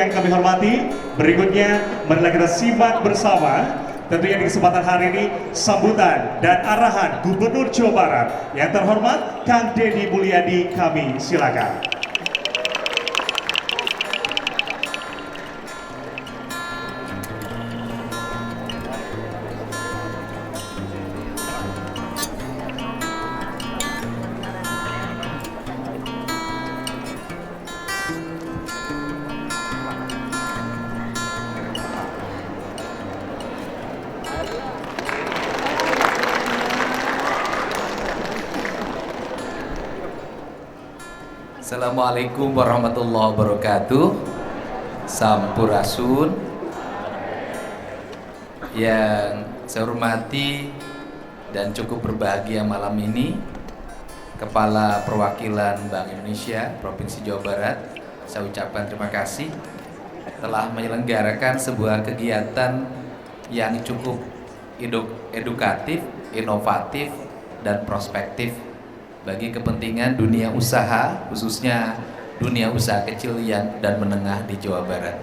yang kami hormati, berikutnya marilah kita simak bersama tentunya di kesempatan hari ini sambutan dan arahan Gubernur Jawa Barat yang terhormat Kang Deddy Mulyadi, kami silakan. Assalamualaikum warahmatullahi wabarakatuh. Sampurasun. Yang saya hormati dan cukup berbahagia malam ini Kepala Perwakilan Bank Indonesia Provinsi Jawa Barat, saya ucapkan terima kasih telah menyelenggarakan sebuah kegiatan yang cukup edukatif, inovatif, dan prospektif bagi kepentingan dunia usaha, khususnya dunia usaha kecil dan menengah di Jawa Barat.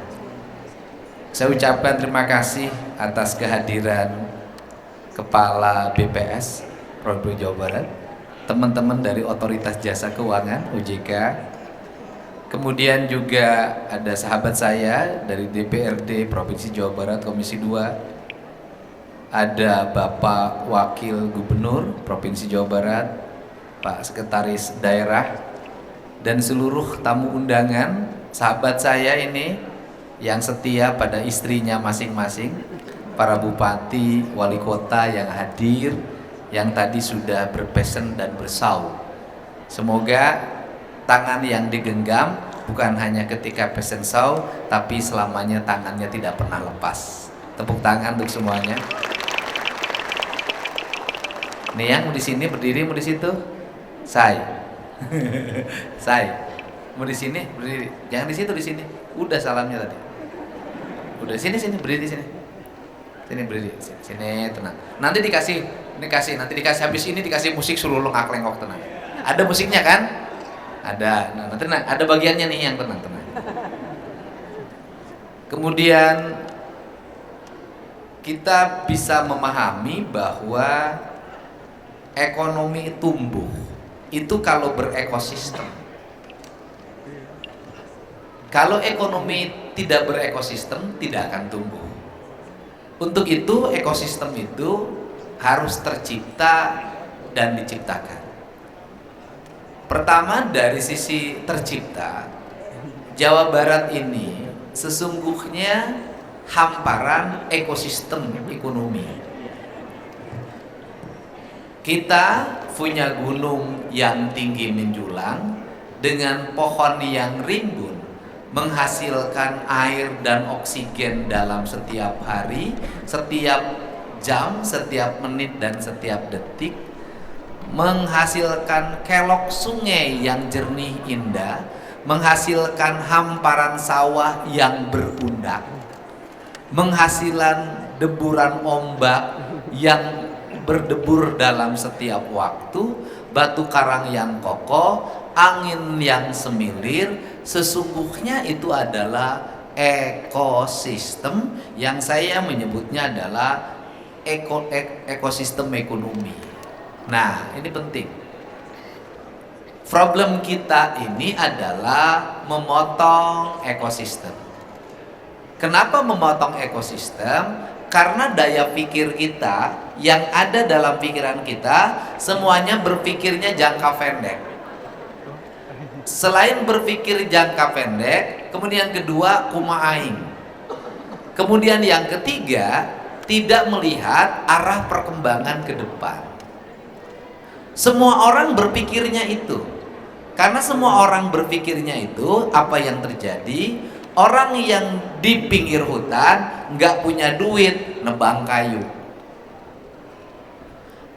Saya ucapkan terima kasih atas kehadiran Kepala BPS Provinsi Jawa Barat, teman-teman dari Otoritas Jasa Keuangan OJK, kemudian juga ada sahabat saya dari DPRD Provinsi Jawa Barat Komisi 2, ada Bapak Wakil Gubernur Provinsi Jawa Barat, Pak Sekretaris Daerah, dan seluruh tamu undangan, sahabat saya ini yang setia pada istrinya masing-masing, para bupati, wali kota yang hadir, yang tadi sudah berpesen dan bersaul. Semoga tangan yang digenggam bukan hanya ketika pesen saul, tapi selamanya tangannya tidak pernah lepas. Tepuk tangan untuk semuanya. Nih yang mau di sini berdiri, mau di situ. Saya mau di sini berdiri, jangan di situ, di sini. Udah salamnya tadi. Udah sini berdiri di sini. Sini berdiri, sini tenang. Nanti dikasih habis ini dikasih musik suruh lo ngaklengok, tenang. Ada musiknya kan? Ada. Nah, nanti ada bagiannya nih yang tenang. Kemudian kita bisa memahami bahwa ekonomi tumbuh itu kalau berekosistem. Kalau ekonomi tidak berekosistem, tidak akan tumbuh. Untuk itu ekosistem itu harus tercipta dan diciptakan. Pertama, dari sisi tercipta, Jawa Barat ini sesungguhnya hamparan ekosistem ekonomi. Kita punya gunung yang tinggi menjulang dengan pohon yang rimbun, menghasilkan air dan oksigen dalam setiap hari, setiap jam, setiap menit, dan setiap detik, menghasilkan kelok sungai yang jernih indah, menghasilkan hamparan sawah yang berundak, menghasilkan deburan ombak yang berdebur dalam setiap waktu, batu karang yang kokoh, angin yang semilir. Sesungguhnya itu adalah ekosistem yang saya menyebutnya adalah ekosistem ekonomi. Nah, ini penting. Problem kita ini adalah memotong ekosistem. Kenapa memotong ekosistem? Karena daya pikir kita yang ada dalam pikiran kita semuanya berpikirnya jangka pendek. Selain berpikir jangka pendek, kemudian kedua kumaha aing. Kemudian yang ketiga, tidak melihat arah perkembangan ke depan. Semua orang berpikirnya itu. Karena semua orang berpikirnya itu, apa yang terjadi? Orang yang di pinggir hutan nggak punya duit nebang kayu.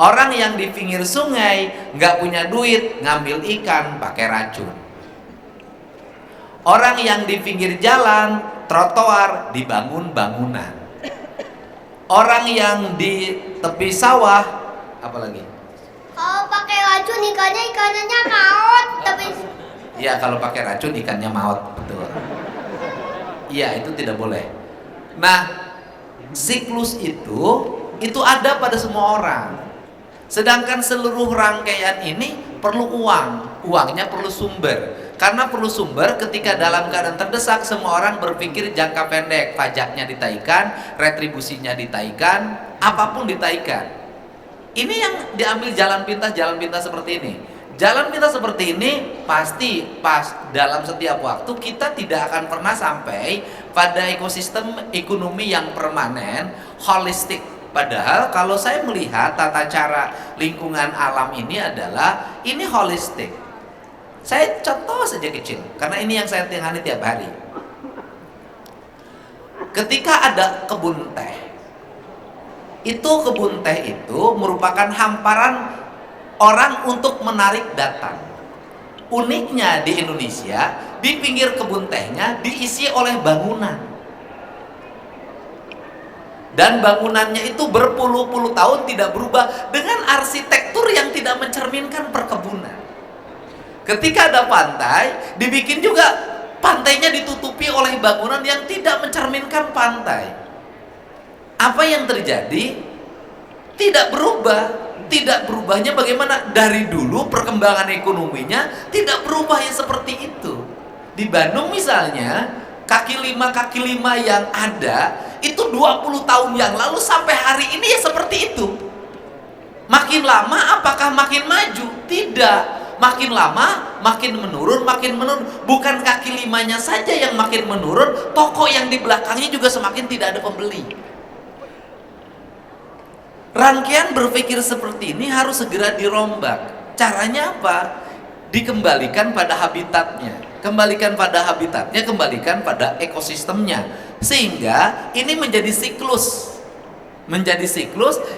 Orang yang di pinggir sungai nggak punya duit ngambil ikan pakai racun. Orang yang di pinggir jalan trotoar dibangun bangunan. Orang yang di tepi sawah apalagi? Kalau pakai racun ikannya maut, tapi ya kalau pakai racun ikannya maut, betul. Iya, itu tidak boleh. Nah, siklus itu ada pada semua orang. Sedangkan seluruh rangkaian ini perlu uang. Uangnya perlu sumber. Karena perlu sumber ketika dalam keadaan terdesak, semua orang berpikir jangka pendek. Pajaknya ditaikan, retribusinya ditaikan, apapun ditaikan. Ini yang diambil jalan pintas seperti ini. Jalan pintas seperti ini pasti pas dalam setiap waktu kita tidak akan pernah sampai pada ekosistem ekonomi yang permanen, holistik. Padahal kalau saya melihat tata cara lingkungan alam ini adalah ini holistik. Saya contoh saja kecil, karena ini yang saya tangani tiap hari. Ketika ada kebun teh, kebun teh itu merupakan hamparan orang untuk menarik datang. Uniknya di Indonesia, di pinggir kebun tehnya diisi oleh bangunan. Dan bangunannya itu berpuluh-puluh tahun tidak berubah dengan arsitektur yang tidak mencerminkan perkebunan. Ketika ada pantai, dibikin juga pantainya ditutupi oleh bangunan yang tidak mencerminkan pantai. Apa yang terjadi? Tidak berubah. Tidak berubahnya bagaimana? Dari dulu perkembangan ekonominya tidak berubahnya seperti itu. Di Bandung misalnya, kaki lima yang ada itu 20 tahun yang lalu sampai hari ini ya seperti itu. Makin lama apakah makin maju? Tidak. Makin lama makin menurun. Bukan kaki limanya saja yang makin menurun, toko yang di belakangnya juga semakin tidak ada pembeli. Rangkaian berpikir seperti ini harus segera dirombak. Caranya apa? Dikembalikan pada habitatnya. Kembalikan pada ekosistemnya. Sehingga ini menjadi siklus.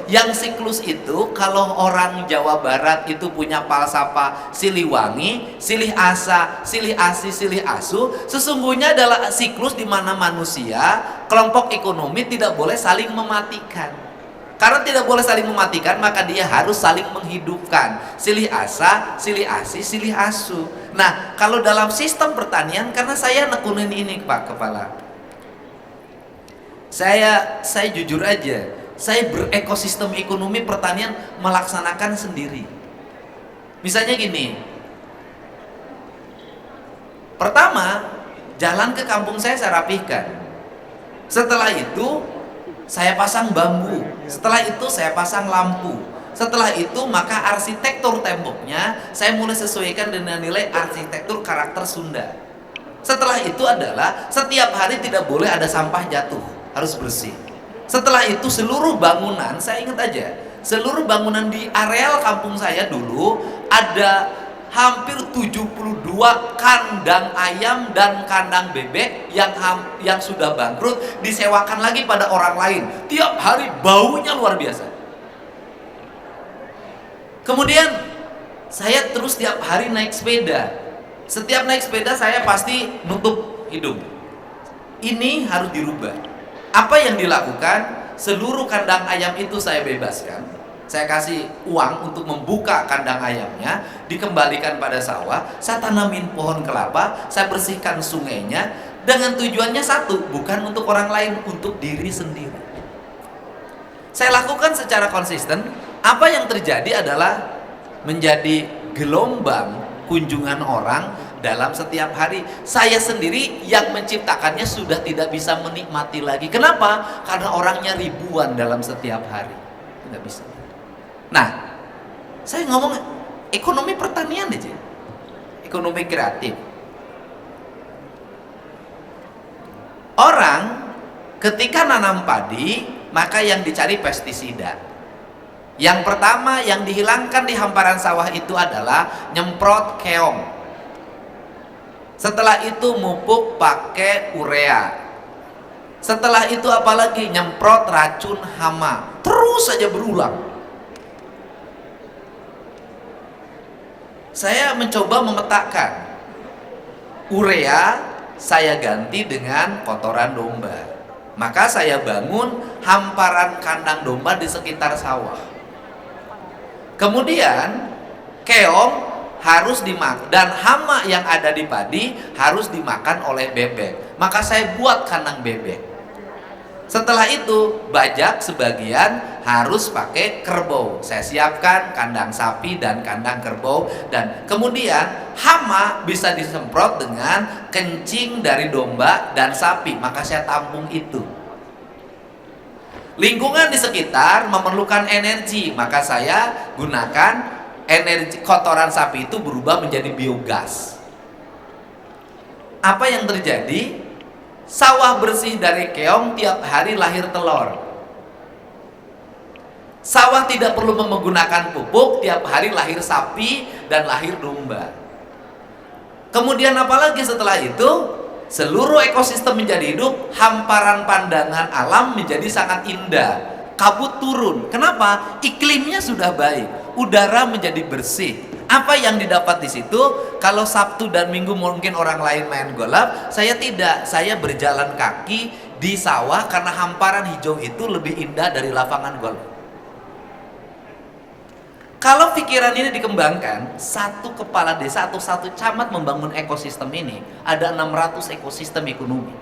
Yang siklus itu kalau orang Jawa Barat itu punya falsafah Siliwangi, silih asa, silih asi, silih asu, sesungguhnya adalah siklus di mana manusia, kelompok ekonomi tidak boleh saling mematikan. Karena tidak boleh saling mematikan, maka dia harus saling menghidupkan. Silih asa, silih asi, silih asu. Nah, kalau dalam sistem pertanian, karena saya nekunin ini Pak Kepala, saya jujur aja, saya berekosistem ekonomi pertanian melaksanakan sendiri. Misalnya gini, pertama, jalan ke kampung saya rapihkan. Setelah itu saya pasang bambu, setelah itu saya pasang lampu, setelah itu maka arsitektur temboknya saya mulai sesuaikan dengan nilai arsitektur karakter Sunda. Setelah itu adalah setiap hari tidak boleh ada sampah jatuh, harus bersih. Setelah itu seluruh bangunan, saya ingat aja, seluruh bangunan di areal kampung saya dulu ada hampir 72 kandang ayam dan kandang bebek yang sudah bangkrut disewakan lagi pada orang lain. Tiap hari baunya luar biasa. Kemudian saya terus tiap hari naik sepeda. Setiap naik sepeda saya pasti nutup hidung. Ini harus dirubah. Apa yang dilakukan? Seluruh kandang ayam itu saya bebaskan. Saya kasih uang untuk membuka kandang ayamnya, dikembalikan pada sawah, saya tanamin pohon kelapa, saya bersihkan sungainya, dengan tujuannya satu, bukan untuk orang lain, untuk diri sendiri. Saya lakukan secara konsisten. Apa yang terjadi adalah menjadi gelombang kunjungan orang dalam setiap hari. Saya sendiri yang menciptakannya sudah tidak bisa menikmati lagi. Kenapa? Karena orangnya ribuan dalam setiap hari. Tidak bisa. Nah, saya ngomong ekonomi pertanian aja, ekonomi kreatif. Orang ketika nanam padi, maka yang dicari pestisida. Yang pertama yang dihilangkan di hamparan sawah itu adalah nyemprot keong. Setelah itu mupuk pakai urea. Setelah itu apalagi nyemprot racun hama. Terus saja berulang. Saya mencoba memetakan. Urea saya ganti dengan kotoran domba. Maka saya bangun hamparan kandang domba di sekitar sawah. Kemudian keong harus dimakan dan hama yang ada di padi harus dimakan oleh bebek. maka saya buat kandang bebek. Setelah itu bajak sebagian harus pakai kerbau. Saya siapkan kandang sapi dan kandang kerbau, dan kemudian hama bisa disemprot dengan kencing dari domba dan sapi, maka saya tampung itu. Lingkungan di sekitar memerlukan energi, maka saya gunakan energi kotoran sapi itu berubah menjadi biogas. Apa yang terjadi? Sawah bersih dari keong tiap hari lahir telur. Sawah tidak perlu menggunakan pupuk, tiap hari lahir sapi dan lahir domba. Kemudian apalagi setelah itu? Seluruh ekosistem menjadi hidup, hamparan pandangan alam menjadi sangat indah. Kabut turun. Kenapa? Iklimnya sudah baik, udara menjadi bersih. Apa yang didapat di situ? Kalau Sabtu dan Minggu mungkin orang lain main golf, saya tidak. Saya berjalan kaki di sawah karena hamparan hijau itu lebih indah dari lapangan golf. Kalau pikiran ini dikembangkan, satu kepala desa atau satu camat membangun ekosistem ini, ada 600 ekosistem ekonomi.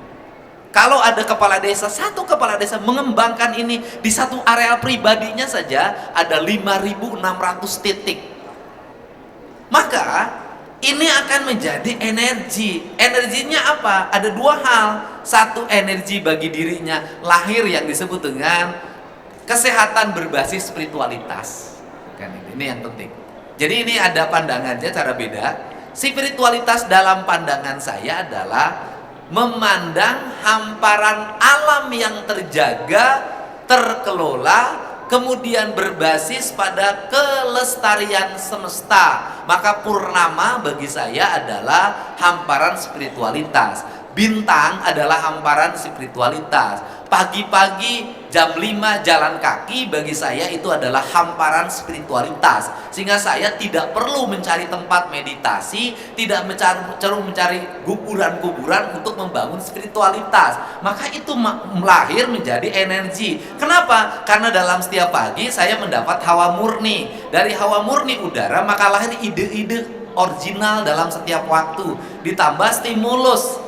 Kalau ada kepala desa, satu kepala desa mengembangkan ini di satu areal pribadinya saja ada 5.600 titik. Maka ini akan menjadi energi. Energinya apa? Ada dua hal. Satu, energi bagi dirinya lahir yang disebut dengan kesehatan berbasis spiritualitas. Kan ini yang penting. Jadi ini ada pandangannya cara beda. Spiritualitas dalam pandangan saya adalah memandang hamparan alam yang terjaga, terkelola, kemudian berbasis pada kelestarian semesta. Maka purnama bagi saya adalah hamparan spiritualitas. Bintang adalah hamparan spiritualitas. Pagi-pagi jam 5 jalan kaki bagi saya itu adalah hamparan spiritualitas. Sehingga saya tidak perlu mencari tempat meditasi, tidak mencari kuburan-kuburan untuk membangun spiritualitas. Maka itu lahir menjadi energi. Kenapa? Karena dalam setiap pagi saya mendapat hawa murni. Dari hawa murni udara maka lahir ide-ide original dalam setiap waktu. Ditambah stimulus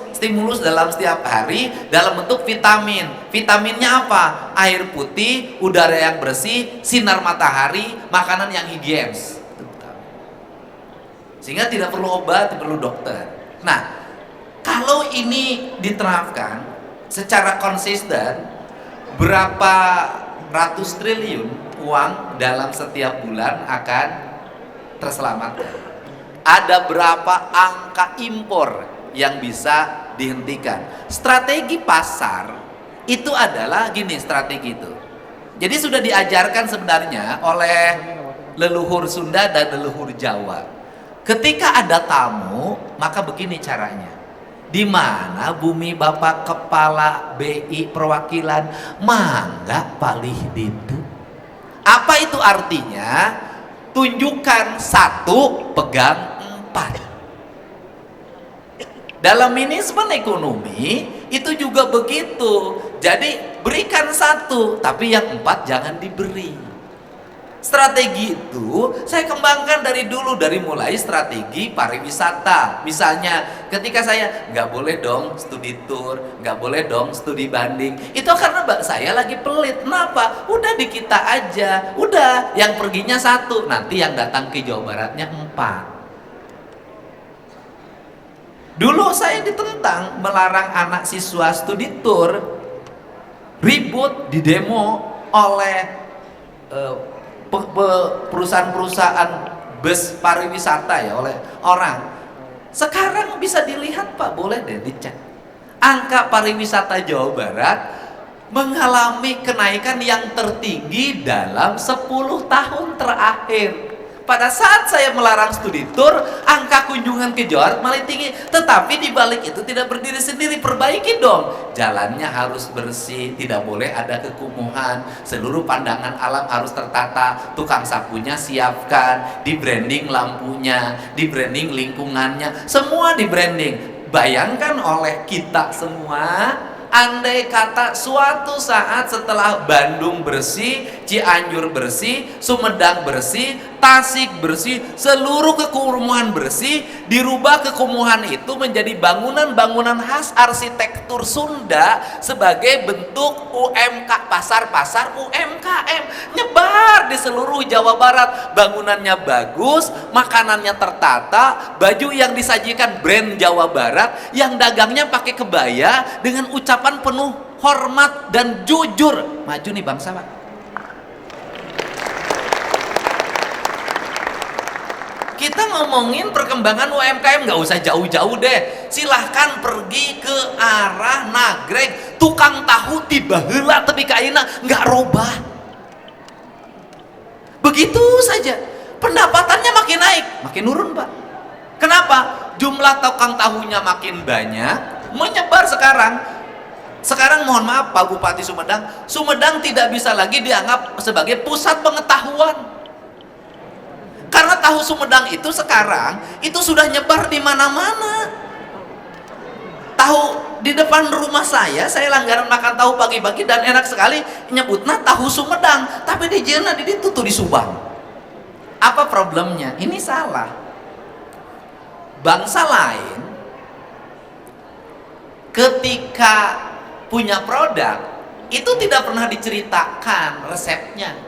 dalam setiap hari dalam bentuk vitamin. Vitaminnya apa? Air putih, udara yang bersih, sinar matahari, makanan yang higienis. Sehingga tidak perlu obat, tidak perlu dokter. Nah, kalau ini diterapkan secara konsisten, berapa ratus triliun uang dalam setiap bulan akan terselamatkan. Ada berapa angka impor yang bisa dihentikan. Strategi pasar itu adalah gini, strategi itu. Jadi sudah diajarkan sebenarnya oleh leluhur Sunda dan leluhur Jawa. Ketika ada tamu, maka begini caranya. Di mana bumi Bapak Kepala BI perwakilan, mangga palih ditu. Apa itu artinya? Tunjukkan 1, pegang 4. Dalam manajemen ekonomi itu juga begitu. Jadi berikan 1, tapi yang 4 jangan diberi. Strategi itu saya kembangkan dari dulu, dari mulai strategi pariwisata. Misalnya ketika saya nggak boleh dong studi tour, nggak boleh dong studi banding. Itu karena saya lagi pelit. Kenapa? Udah di kita aja. Udah yang perginya 1, nanti yang datang ke Jawa Baratnya 4. Dulu saya ditentang melarang anak siswa studi tour, ribut di demo oleh perusahaan-perusahaan bus pariwisata ya, oleh orang. Sekarang bisa dilihat Pak, boleh deh dicek. Angka pariwisata Jawa Barat mengalami kenaikan yang tertinggi dalam 10 tahun terakhir. Pada saat saya melarang studi tour, angka kunjungan ke Jawa Barat malah tinggi. Tetapi di balik itu tidak berdiri sendiri, perbaiki dong. Jalannya harus bersih, tidak boleh ada kekumuhan. Seluruh pandangan alam harus tertata. Tukang sapunya siapkan, di branding lampunya, di branding lingkungannya, semua di branding. Bayangkan oleh kita semua andai kata suatu saat setelah Bandung bersih, Cianjur bersih, Sumedang bersih, Tasik bersih, seluruh kekumuhan bersih, dirubah kekumuhan itu menjadi bangunan-bangunan khas arsitektur Sunda sebagai bentuk UMK, pasar-pasar UMKM, nyebar di seluruh Jawa Barat. Bangunannya bagus, makanannya tertata, baju yang disajikan brand Jawa Barat, yang dagangnya pakai kebaya dengan ucapan penuh hormat dan jujur. Maju nih bangsa, Pak. Kita ngomongin perkembangan UMKM nggak usah jauh-jauh deh. Silahkan pergi ke arah Nagreg, tukang tahu tiba heula tepi ka ayeuna nggak robah. Begitu saja. Pendapatannya makin naik, makin nurun, Pak. Kenapa? Jumlah tukang tahunya makin banyak, menyebar sekarang. Sekarang mohon maaf Pak Bupati Sumedang, Sumedang tidak bisa lagi dianggap sebagai pusat pengetahuan. Karena tahu Sumedang itu sekarang itu sudah nyebar di mana-mana. Tahu di depan rumah saya langgaran makan tahu pagi-pagi dan enak sekali nyebutnya tahu Sumedang, tapi di Jena di itu tuh di Subang. Apa problemnya? Ini salah. Bangsa lain ketika punya produk itu tidak pernah diceritakan resepnya.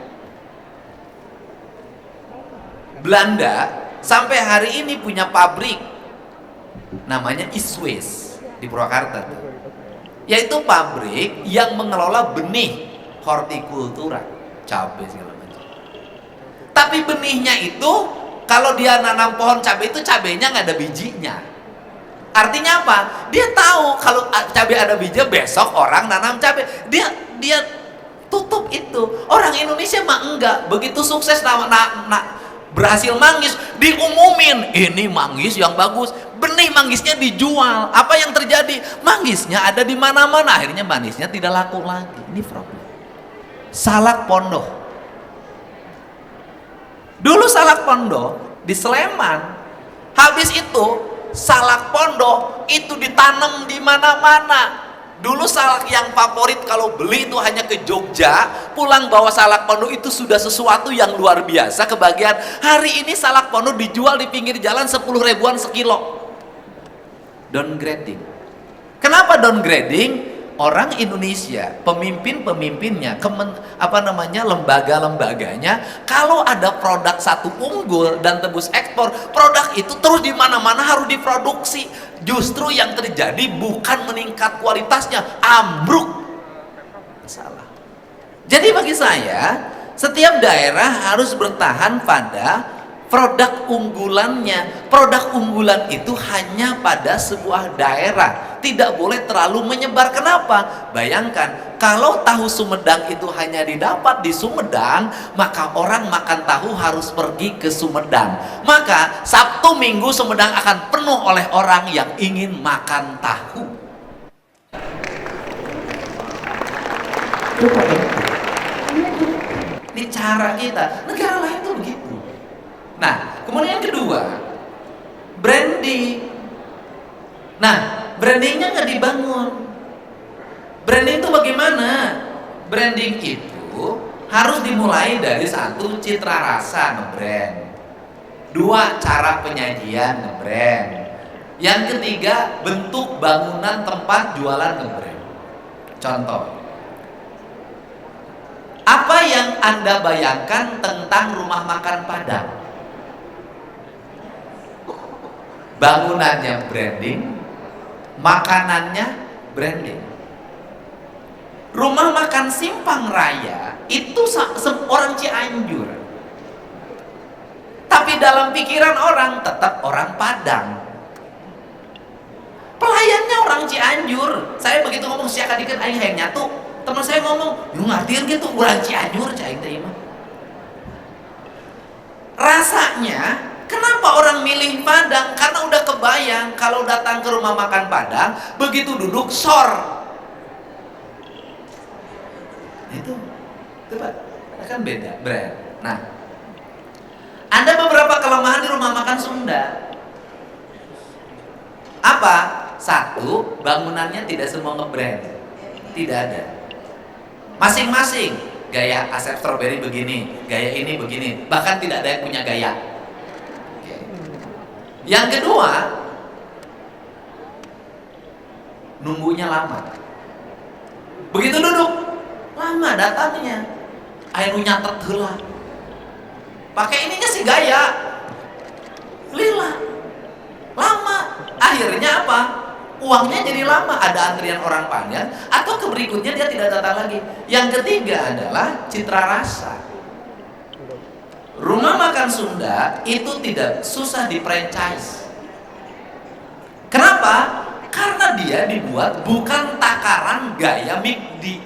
Belanda sampai hari ini punya pabrik namanya Iswes di Purwakarta, yaitu pabrik yang mengelola benih hortikultura, cabai segala macam. Tapi benihnya itu kalau dia nanam pohon cabai itu cabainya nggak ada bijinya. Artinya apa? Dia tahu kalau cabai ada biji, besok orang nanam cabai. Dia tutup itu. Orang Indonesia mah enggak. Begitu sukses berhasil manggis, diumumin ini manggis yang bagus, benih manggisnya dijual. Apa yang terjadi? Manggisnya ada di mana-mana, akhirnya mangisnya tidak laku lagi. Ini problem. Salak Pondok. Dulu Salak Pondok di Sleman, habis itu salak pondok itu ditanam di mana-mana. Dulu salak yang favorit kalau beli itu hanya ke Jogja, pulang bawa salak pondok itu sudah sesuatu yang luar biasa kebagian. Hari ini salak pondok dijual di pinggir jalan 10 ribuan sekilo. Downgrading. Kenapa downgrading? Orang Indonesia, pemimpin-pemimpinnya, lembaga-lembaganya, kalau ada produk satu unggul dan tembus ekspor, produk itu terus di mana-mana harus diproduksi. Justru yang terjadi bukan meningkat kualitasnya, ambruk. Salah. Jadi bagi saya, setiap daerah harus bertahan pada produk unggulannya. Produk unggulan itu hanya pada sebuah daerah, tidak boleh terlalu menyebar. Kenapa? Bayangkan kalau tahu Sumedang itu hanya didapat di Sumedang, maka orang makan tahu harus pergi ke Sumedang. Maka Sabtu Minggu Sumedang akan penuh oleh orang yang ingin makan tahu. Ini cara kita. Negara lain tuh begitu. Nah, kemudian yang kedua, branding. Nah, brandingnya nggak dibangun. Branding itu bagaimana? Branding itu harus dimulai dari satu, citra rasa nge-brand. Dua, cara penyajian nge-brand. Yang ketiga, bentuk bangunan tempat jualan nge-brand. Contoh, apa yang Anda bayangkan tentang rumah makan Padang? Bangunannya branding, makanannya branding. Rumah makan Simpang Raya itu orang Cianjur, tapi dalam pikiran orang tetap orang Padang. Pelayannya orang Cianjur. Saya begitu ngomong siapa dikit aing hayang nyatu, teman saya ngomong, "Yu ngartiin gitu orang Cianjur cai teh mah." Rasanya kenapa orang milih Padang? Karena udah kebayang kalau datang ke rumah makan Padang, begitu duduk sor. Itu Pak, kan beda brand. Nah, ada beberapa kelemahan di rumah makan Sunda. Apa? Satu, bangunannya tidak semua nge-brand. tidak ada. Masing-masing gaya Asep Strawberry begini, gaya ini begini, bahkan tidak ada yang punya gaya. Oke. Yang kedua, nunggunya lama. Begitu duduk, lama datangnya. Aya nu nyatet heula. Pakai ininya sih gaya. Lila. Lama. Akhirnya apa? Uangnya jadi lama, ada antrian orang panjang, atau ke berikutnya dia tidak datang lagi. Yang ketiga adalah citra rasa. Rumah makan Sunda itu tidak susah di franchise. Kenapa? Karena dia dibuat bukan takaran gaya McD,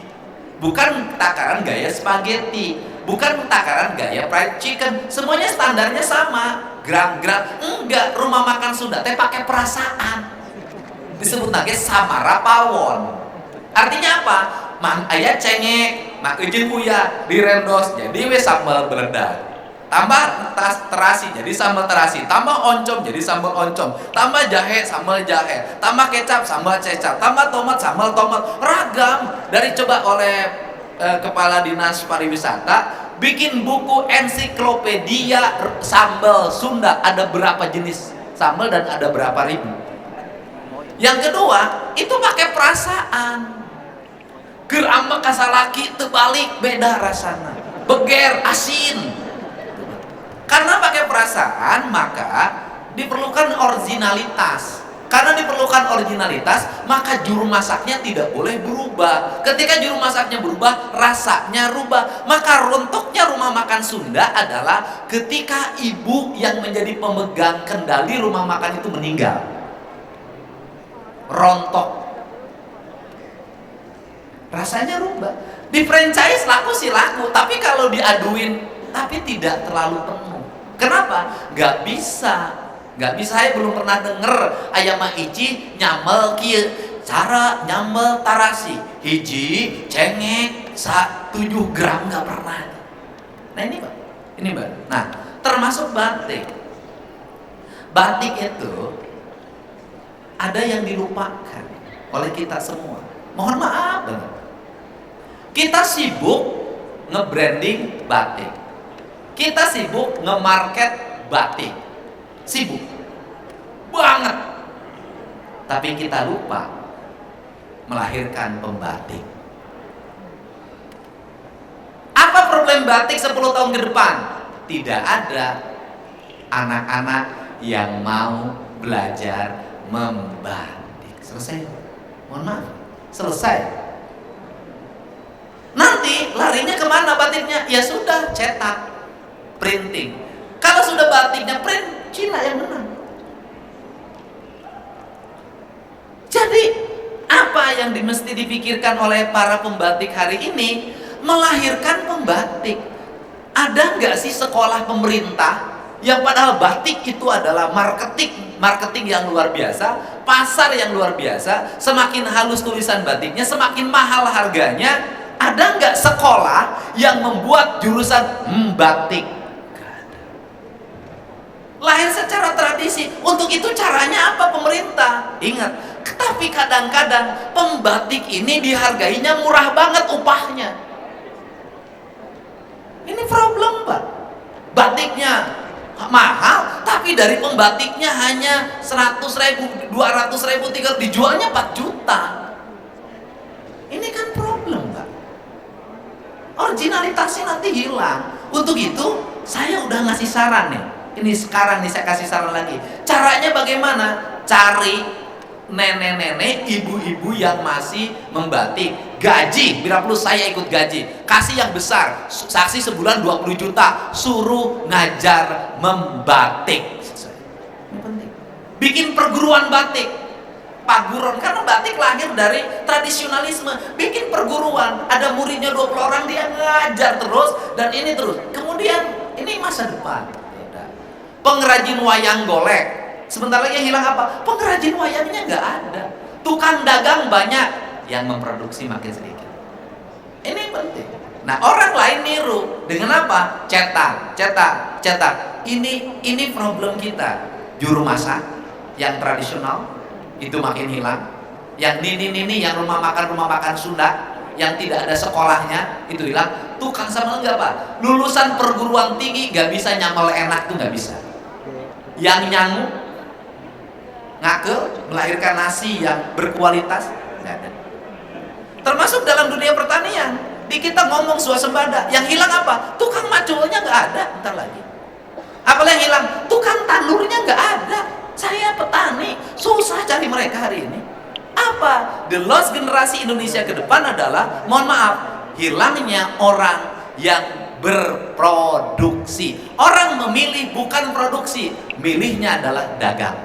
bukan takaran gaya spaghetti, bukan takaran gaya fried chicken. Semuanya standarnya sama, gram-gram. Enggak, rumah makan Sunda teh pakai perasaan. Disebut lagi samara pawon. Artinya apa? Mang aya cengek, mak eujeun kuya direndos jadi we sambal beledak. Tambah terasi jadi sambal terasi, tambah oncom jadi sambal oncom, tambah jahe sambal jahe, tambah kecap sambal kecap, tambah tomat sambal tomat, ragam. Dari coba oleh Kepala Dinas Pariwisata bikin buku ensiklopedia sambal Sunda, ada berapa jenis sambal dan ada berapa ribu. Yang kedua, itu pakai perasaan. Keur ambek kasalaki teu balik beda rasana. Beger, asin. Karena pakai perasaan, maka diperlukan originalitas. Karena diperlukan originalitas, maka juru masaknya tidak boleh berubah. Ketika juru masaknya berubah, rasanya rubah. Maka rontoknya rumah makan Sunda adalah ketika ibu yang menjadi pemegang kendali rumah makan itu meninggal. Rontok. Rasanya rubah. Di franchise laku sih laku, tapi kalau diaduin, tapi tidak terlalu penuh. Kenapa? Gak bisa. Saya belum pernah denger ayam ici nyambel kieu. Cara nyambel tarasi hiji cengek 7 gram gak pernah. Nah ini Pak. Nah termasuk batik. Batik itu ada yang dilupakan oleh kita semua. Mohon maaf banget. Kita sibuk nge-branding batik. Kita sibuk nge-market batik. Sibuk banget. Tapi kita lupa melahirkan pembatik. Apa problem batik 10 tahun ke depan? Tidak ada anak-anak yang mau belajar membatik. Selesai. Mohon maaf. Selesai. Nanti larinya kemana batiknya? Ya sudah, cetak, printing. Kalau sudah batiknya print, Cina yang menang. Jadi apa yang mesti dipikirkan oleh para pembatik hari ini? Melahirkan pembatik. Ada nggak sih sekolah pemerintah yang padahal batik itu adalah marketing yang luar biasa, pasar yang luar biasa, semakin halus tulisan batiknya, semakin mahal harganya. Ada nggak sekolah yang membuat jurusan batik? Lahir secara tradisi. Untuk itu caranya apa pemerintah? Ingat, tapi kadang-kadang pembatik ini dihargainya murah banget upahnya. Ini problem Pak. Batiknya mahal, tapi dari pembatiknya hanya 100.000, 200.000, 300.000, dijualnya 4 juta. Ini kan problem Pak. Originalitasnya nanti hilang. Untuk itu saya udah ngasih saran nih. Ini sekarang nih saya kasih saran lagi. Caranya bagaimana? Cari nenek-nenek, ibu-ibu yang masih membatik. Gaji, bila perlu saya ikut gaji. Kasih yang besar. Saksi sebulan 20 juta. Suruh ngajar membatik. Ini penting. Bikin perguruan batik. Paguron, karena batik lahir dari tradisionalisme. Bikin perguruan, ada muridnya 20 orang, dia ngajar terus dan ini terus. Kemudian ini masa depan. Pengrajin wayang golek, sebentar lagi hilang apa? Pengrajin wayangnya nggak ada. Tukang dagang banyak, yang memproduksi makin sedikit. Ini penting. Nah orang lain niru dengan apa? Cetak. Ini problem kita. Juru masak yang tradisional itu makin hilang. Yang nini yang rumah makan Sunda, yang tidak ada sekolahnya itu hilang. Tukang sambal enggak Pak, lulusan perguruan tinggi nggak bisa nyambal enak tuh, nggak bisa. Yang nyanguk ngakel melahirkan nasi yang berkualitas nggak ada. Termasuk dalam dunia pertanian, di kita ngomong swasembada, yang hilang apa? Tukang maculnya nggak ada, bentar lagi. Apalagi yang hilang? Tukang tanurnya nggak ada. Saya petani, susah cari mereka hari ini. Apa? The lost generasi Indonesia ke depan adalah, mohon maaf, hilangnya orang yang berproduksi. Orang memilih bukan produksi, milihnya adalah dagang.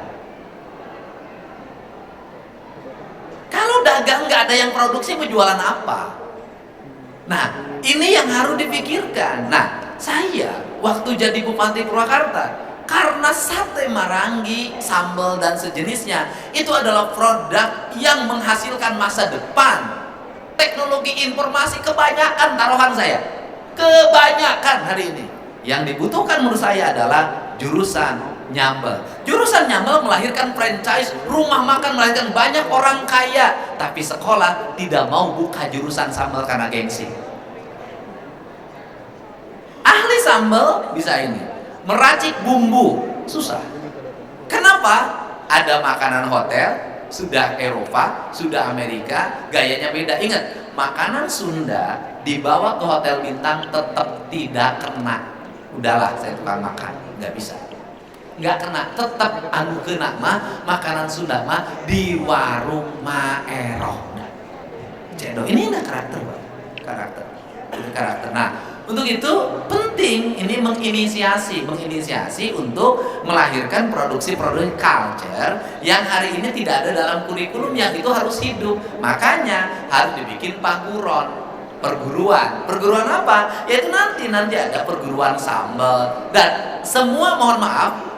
Kalau dagang nggak ada yang produksi, mau jualan apa? Nah, ini yang harus dipikirkan. Nah, saya waktu jadi Bupati Purwakarta, karena sate Marangi, sambal dan sejenisnya itu adalah produk yang menghasilkan masa depan. Teknologi informasi kebanyakan taruhan saya. Kebanyakan hari ini. Yang dibutuhkan menurut saya adalah jurusan nyambel. Jurusan nyambel melahirkan franchise, rumah makan melahirkan banyak orang kaya, tapi sekolah tidak mau buka jurusan sambal karena gengsi. Ahli sambal bisa ini, meracik bumbu susah. Kenapa? Ada makanan hotel, sudah Eropa, sudah Amerika, gayanya beda. Ingat, makanan Sunda dibawa ke hotel bintang tetap tidak kena. Udahlah, saya tukang makan, nggak bisa. Nggak kena, tetap anu kena mah makanan Sunda mah di warung Maeroh. Cendol ini ada karakter. Nah, untuk itu penting ini menginisiasi untuk melahirkan produksi-produksi culture yang hari ini tidak ada dalam kurikulum, yang itu harus hidup. Makanya harus dibikin perguruan apa? Yaitu nanti ada perguruan sambal, dan semua mohon maaf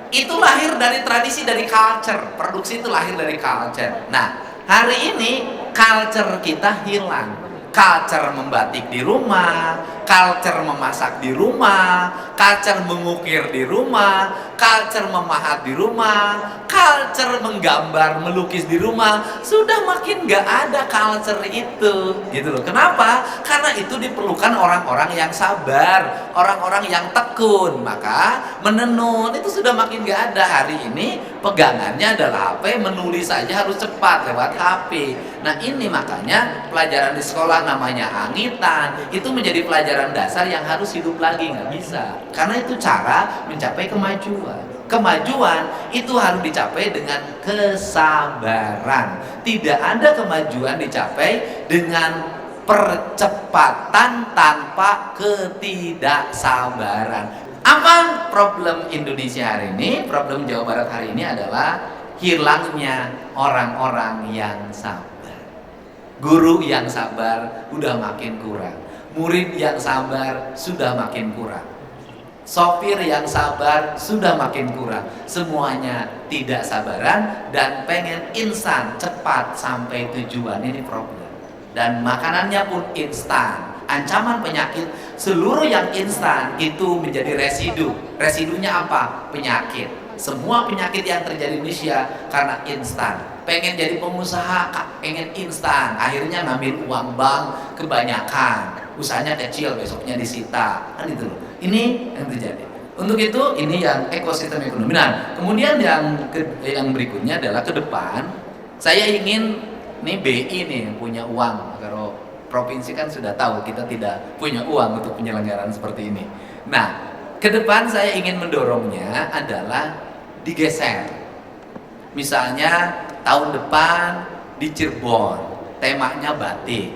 itu lahir dari tradisi, dari culture. Produksi itu lahir dari culture. Nah, hari ini culture kita hilang. Culture membatik di rumah, culture memasak di rumah, culture mengukir di rumah, culture memahat di rumah, culture menggambar, melukis di rumah. Sudah makin gak ada culture itu, gitu loh. Kenapa? Karena itu diperlukan orang-orang yang sabar, orang-orang yang tekun. Maka menenun itu sudah makin gak ada. Hari ini pegangannya adalah HP, menulis saja harus cepat lewat HP. Nah, ini makanya pelajaran di sekolah namanya angitan, itu menjadi pelajaran dasar yang harus hidup lagi, nggak bisa. Karena itu cara mencapai kemajuan. Kemajuan itu harus dicapai dengan kesabaran. Tidak ada kemajuan dicapai dengan percepatan tanpa ketidaksabaran. Apa problem Indonesia hari ini? Problem Jawa Barat hari ini adalah hilangnya orang-orang yang sabar. Guru yang sabar udah makin kurang. Murid yang sabar sudah makin kurang. Sopir yang sabar sudah makin kurang. Semuanya tidak sabaran dan pengen instan, cepat sampai tujuan. Ini problem. Dan makanannya pun instan. Ancaman penyakit, seluruh yang instan itu menjadi residu. Residunya apa? Penyakit. Semua penyakit yang terjadi di Indonesia karena instan. Pengen jadi pengusaha, pengen instan, akhirnya ngambil uang bank kebanyakan, usahanya kecil, besoknya disita, kan itu loh. Ini yang terjadi. Untuk itu ini yang ekosistem ekonomi. Nah, kemudian yang berikutnya adalah ke depan saya ingin nih BI nih punya uang. Kalau provinsi kan sudah tahu kita tidak punya uang untuk penyelenggaraan seperti ini. Nah, ke depan saya ingin mendorongnya adalah digeser. Misalnya tahun depan di Cirebon temanya batik.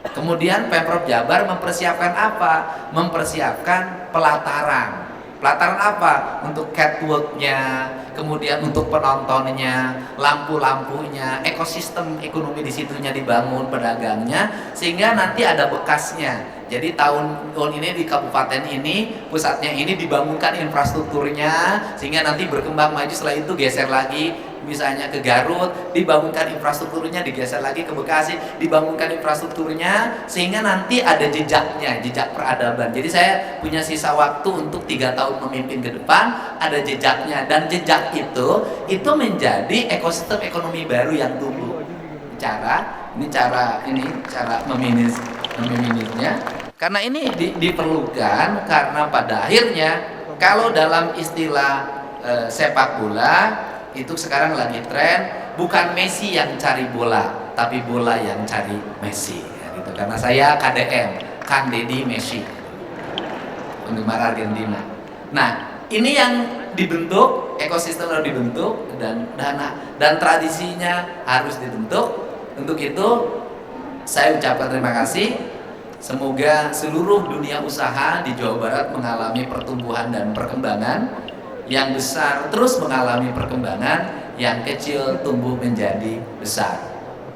Kemudian Pemprov Jabar mempersiapkan apa? Mempersiapkan pelataran. Pelataran apa? Untuk catwalknya, kemudian untuk penontonnya, lampu-lampunya, ekosistem ekonomi di situnya dibangun, pedagangnya, sehingga nanti ada bekasnya. Jadi tahun ini di kabupaten ini, pusatnya ini dibangunkan infrastrukturnya, sehingga nanti berkembang maju. Setelah itu geser lagi misalnya ke Garut, dibangunkan infrastrukturnya, digeser lagi ke Bekasi, dibangunkan infrastrukturnya, sehingga nanti ada jejaknya, jejak peradaban. Jadi saya punya sisa waktu untuk 3 tahun memimpin ke depan, ada jejaknya, dan jejak itu menjadi ekosistem ekonomi baru yang tumbuh. Cara meminisnya, karena ini diperlukan, karena pada akhirnya kalau dalam istilah sepak bola itu sekarang lagi tren, bukan Messi yang cari bola, tapi bola yang cari Messi, ya, gitu. Karena saya KDM, Kang Deddy Messi, penggemar Argentina. Nah, ini yang dibentuk, ekosistem harus dibentuk, dan tradisinya harus dibentuk. Untuk itu saya ucapkan terima kasih. Semoga seluruh dunia usaha di Jawa Barat mengalami pertumbuhan dan perkembangan, yang besar terus mengalami perkembangan, yang kecil tumbuh menjadi besar.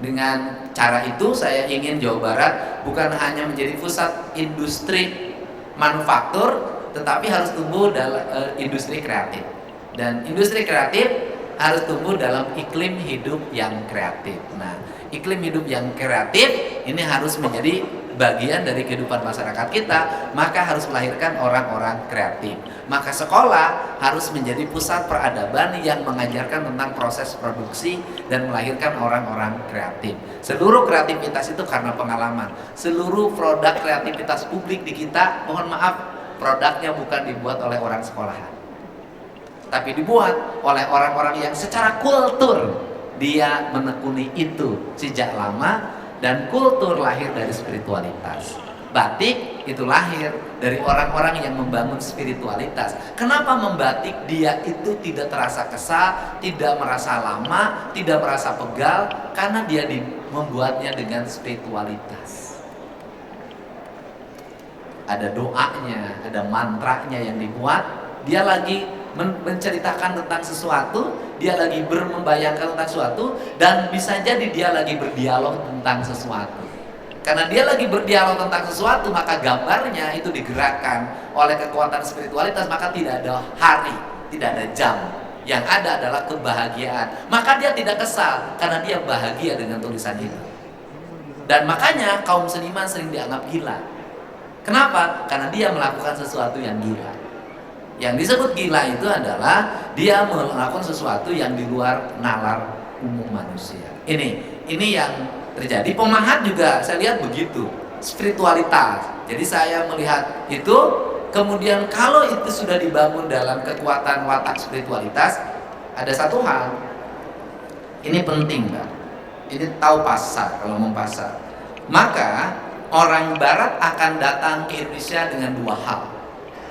Dengan cara itu saya ingin Jawa Barat bukan hanya menjadi pusat industri manufaktur, tetapi harus tumbuh dalam industri kreatif. Dan industri kreatif harus tumbuh dalam iklim hidup yang kreatif. Nah, iklim hidup yang kreatif ini harus menjadi bagian dari kehidupan masyarakat kita, maka harus melahirkan orang-orang kreatif. Maka sekolah harus menjadi pusat peradaban yang mengajarkan tentang proses produksi dan melahirkan orang-orang kreatif. Seluruh kreativitas itu karena pengalaman. Seluruh produk kreativitas publik di kita, mohon maaf, produknya bukan dibuat oleh orang sekolahan, tapi dibuat oleh orang-orang yang secara kultur dia menekuni itu sejak lama, dan kultur lahir dari spiritualitas. Batik itu lahir dari orang-orang yang membangun spiritualitas. Kenapa membatik? Dia itu tidak terasa kesal, tidak merasa lama, tidak merasa pegal, karena dia membuatnya dengan spiritualitas. Ada doanya, ada mantranya yang dibuat. Dia lagi menceritakan tentang sesuatu, dia lagi membayangkan tentang sesuatu, dan bisa jadi dia lagi berdialog tentang sesuatu. Karena dia lagi berdialog tentang sesuatu, maka gambarnya itu digerakkan oleh kekuatan spiritualitas, maka tidak ada hari, tidak ada jam. Yang ada adalah kebahagiaan. Maka dia tidak kesal, karena dia bahagia dengan tulisan itu. Dan makanya kaum seniman sering dianggap gila. Kenapa? Karena dia melakukan sesuatu yang gila. Yang disebut gila itu adalah dia melakukan sesuatu yang di luar nalar umum manusia. Ini yang terjadi. Pemahat juga saya lihat begitu, spiritualitas. Jadi saya melihat itu, kemudian kalau itu sudah dibangun dalam kekuatan watak spiritualitas, ada satu hal, ini penting, Mbak. Ini tahu pasar, kalau mau pasar. Maka orang Barat akan datang ke Indonesia dengan 2 hal.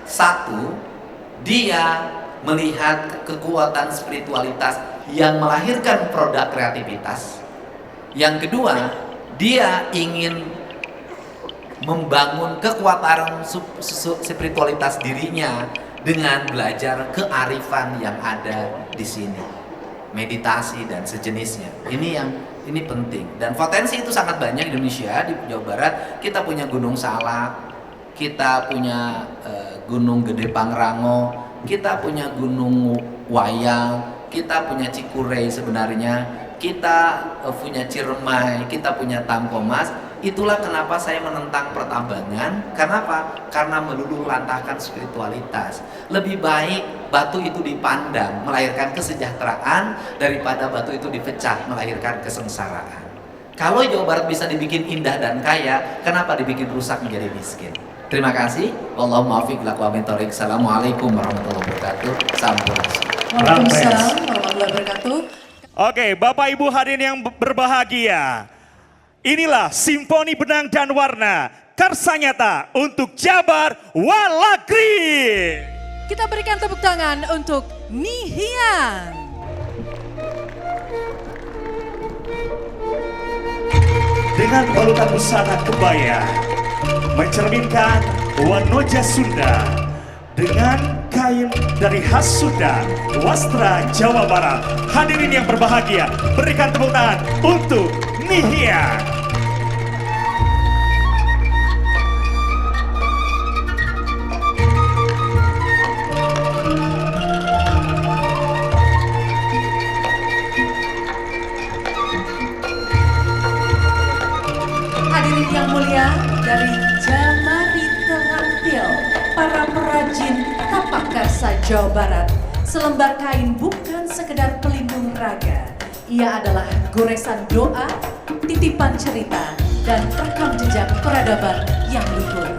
Satu, dia melihat kekuatan spiritualitas yang melahirkan produk kreativitas. Yang kedua, dia ingin membangun kekuatan spiritualitas dirinya dengan belajar kearifan yang ada di sini, meditasi dan sejenisnya. Ini penting, dan potensi itu sangat banyak di Indonesia. Di Jawa Barat kita punya Gunung Salak, kita punya Gunung Gede Pangrango, kita punya Gunung Wayang, kita punya Cikurei sebenarnya, kita punya Ciremai, kita punya Tangkomas. Itulah kenapa saya menentang pertambangan. Kenapa? Karena meluluh lantahkan spiritualitas. Lebih baik batu itu dipandang melahirkan kesejahteraan daripada batu itu dipecah melahirkan kesengsaraan. Kalau Jawa Barat bisa dibikin indah dan kaya, kenapa dibikin rusak menjadi miskin? Terima kasih. Wallahu muwaffiq ila aqwamit thoriq. Assalamualaikum warahmatullahi wabarakatuh. Sampurasun. Waalaikumsalam warahmatullahi wabarakatuh. Oke, Bapak Ibu hadirin yang berbahagia, inilah Simfoni Benang dan Warna Karsa Nyata untuk Jabar Walagri. Kita berikan tepuk tangan untuk Nihian. Dengan balutan busana kebaya mencerminkan wanoja Sunda, dengan kain dari khas Sunda, wastra Jawa Barat. Hadirin yang berbahagia, berikan tepuk tangan untuk Nihian. Purwakarsa, Jawa Barat. Selembar kain bukan sekedar pelindung raga. Ia adalah goresan doa, titipan cerita, dan rekam jejak peradaban yang luhur.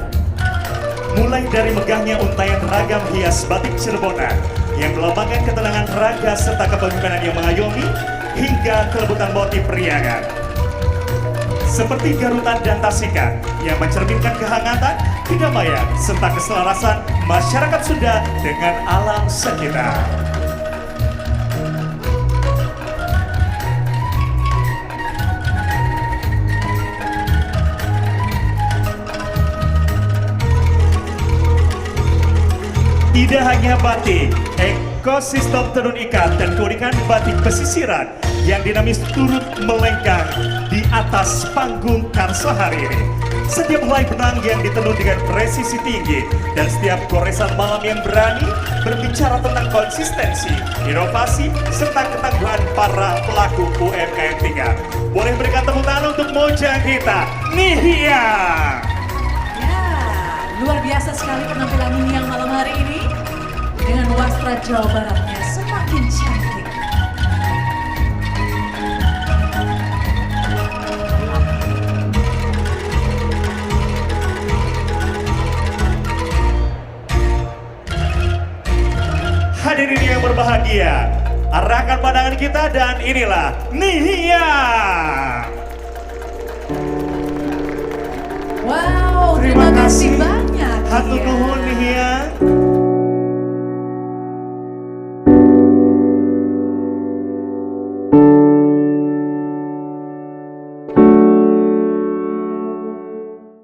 Mulai dari megahnya untaian ragam hias batik Cirebonan yang melambangkan ketenangan raga serta kepemimpinan yang mengayomi, hingga kelebutan motif periangan. Seperti garutan dan tasikan yang mencerminkan kehangatan, kedamaian, serta keselarasan masyarakat Sunda dengan alam sekitar. Tidak hanya batik, ekosistem tenun ikat dan keunikan batik pesisiran yang dinamis turut melenggang di atas panggung Karsa hari ini. Setiap helai benang yang ditenun dengan presisi tinggi dan setiap goresan malam yang berani berbicara tentang konsistensi, inovasi, serta ketangguhan para pelaku UMKM 3. Boleh berikan tepuk tangan untuk mojang kita, Nihia. Luar biasa sekali penampilan Nihia malam hari ini. Dengan wastra Jawa Baratnya semakin cantik. Hadirin yang berbahagia, arahkan pandangan kita dan inilah Nihia. Wow, terima kasih banyak. Hatur nuhun Nihia.